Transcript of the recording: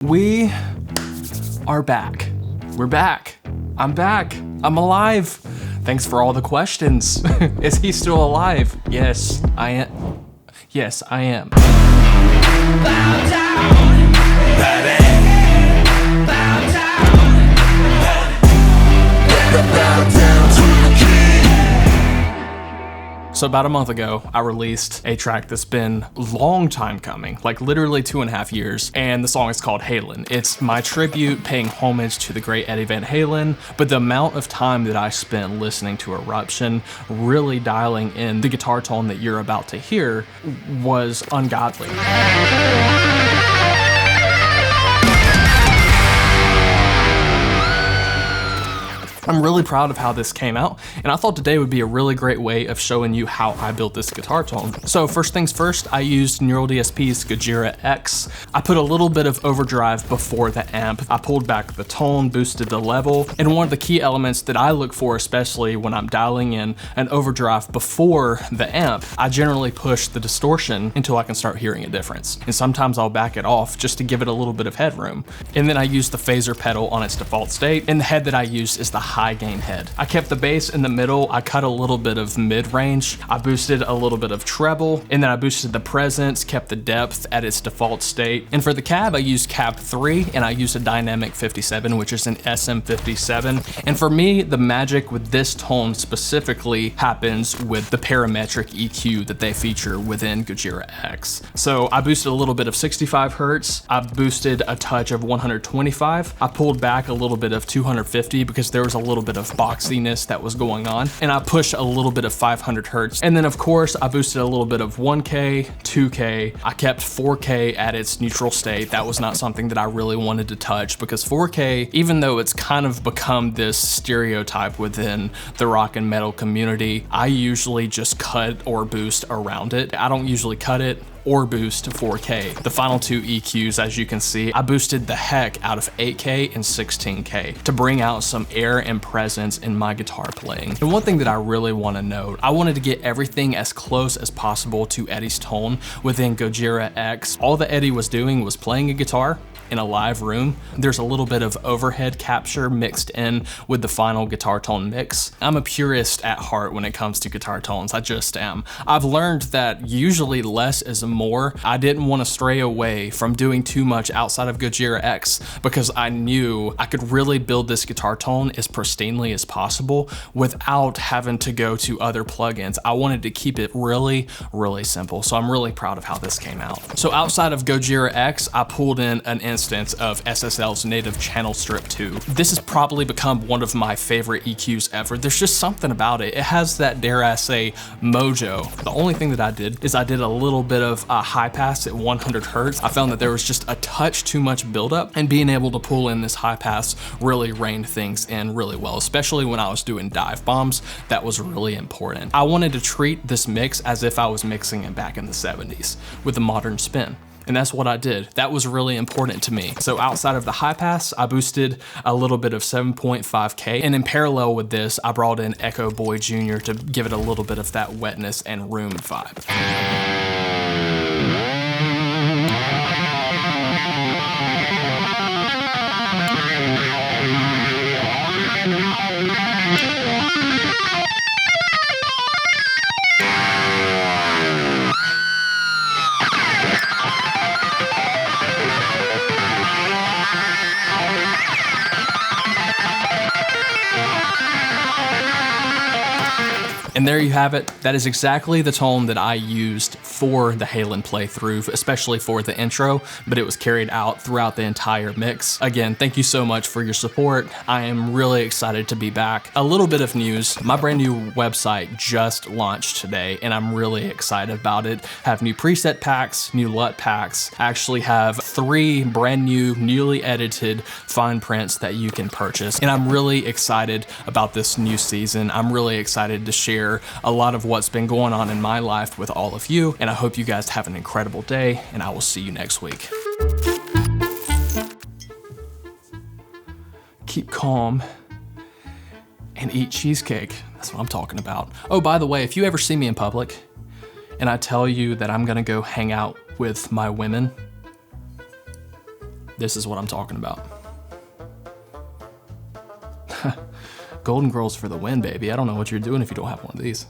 We are back. We're back. I'm back. I'm alive. Thanks for all the questions. Is he still alive? Yes, I am. Yes, I am. Bow down, baby. Bow down. Bow down to the king. So about a month ago, I released a track that's been a long time coming, like literally 2.5 years, and the song is called Halen. It's my tribute paying homage to the great Eddie Van Halen, but the amount of time that I spent listening to Eruption, really dialing in the guitar tone that you're about to hear, was ungodly. I'm really proud of how this came out, and I thought today would be a really great way of showing you how I built this guitar tone. So first things first, I used Neural DSP's Gojira X. I put a little bit of overdrive before the amp. I pulled back the tone, boosted the level, and one of the key elements that I look for, especially when I'm dialing in an overdrive before the amp, I generally push the distortion until I can start hearing a difference. And sometimes I'll back it off just to give it a little bit of headroom. And then I use the phaser pedal on its default state, and the head that I use is the high gain head. I kept the bass in the middle, I cut a little bit of mid-range, I boosted a little bit of treble, and then I boosted the presence, kept the depth at its default state. And for the cab, I used cab 3, and I used a dynamic 57, which is an SM57. And for me, the magic with this tone specifically happens with the parametric EQ that they feature within Gojira X. So I boosted a little bit of 65 Hertz, I boosted a touch of 125, I pulled back a little bit of 250 because there was a little bit of boxiness that was going on, and I pushed a little bit of 500 Hertz. And then of course I boosted a little bit of 1K, 2K, I kept 4K at its neutral state. That was not something that I really wanted to touch because 4K, even though it's kind of become this stereotype within the rock and metal community, I usually just cut or boost around it. I don't usually cut it or boost to 4K. The final two EQs, as you can see, I boosted the heck out of 8K and 16K to bring out some air and presence in my guitar playing. And one thing that I really want to note, I wanted to get everything as close as possible to Eddie's tone within Gojira X. All that Eddie was doing was playing a guitar in a live room. There's a little bit of overhead capture mixed in with the final guitar tone mix. I'm a purist at heart when it comes to guitar tones, I just am. I've learned that usually less is more. I didn't want to stray away from doing too much outside of Gojira X because I knew I could really build this guitar tone as pristinely as possible without having to go to other plugins. I wanted to keep it really, really simple. So I'm really proud of how this came out. So outside of Gojira X, I pulled in an instance of SSL's native channel strip 2. This has probably become one of my favorite EQs ever. There's just something about it. It has that, dare I say, mojo. The only thing that I did is I did a little bit of high pass at 100 Hertz. I found that there was just a touch too much buildup, and being able to pull in this high pass really reined things in really well, especially when I was doing dive bombs. That was really important. I wanted to treat this mix as if I was mixing it back in the 70s with a modern spin. And that's what I did. That was really important to me. So outside of the high pass, I boosted a little bit of 7.5K. And in parallel with this, I brought in Echo Boy Jr. to give it a little bit of that wetness and room vibe. And there you have it. That is exactly the tone that I used for the Halen playthrough, especially for the intro, but it was carried out throughout the entire mix. Again, thank you so much for your support. I am really excited to be back. A little bit of news, my brand new website just launched today, and I'm really excited about it. Have new preset packs, new LUT packs. I actually have 3 brand new, newly edited fine prints that you can purchase. And I'm really excited about this new season. I'm really excited to share a lot of what's been going on in my life with all of you, and I hope you guys have an incredible day, and I will see you next week. Keep calm and eat cheesecake. That's what I'm talking about. Oh, by the way, if you ever see me in public and I tell you that I'm gonna go hang out with my women, This is what I'm talking about. Golden Girls for the win, baby. I don't know what you're doing if you don't have one of these.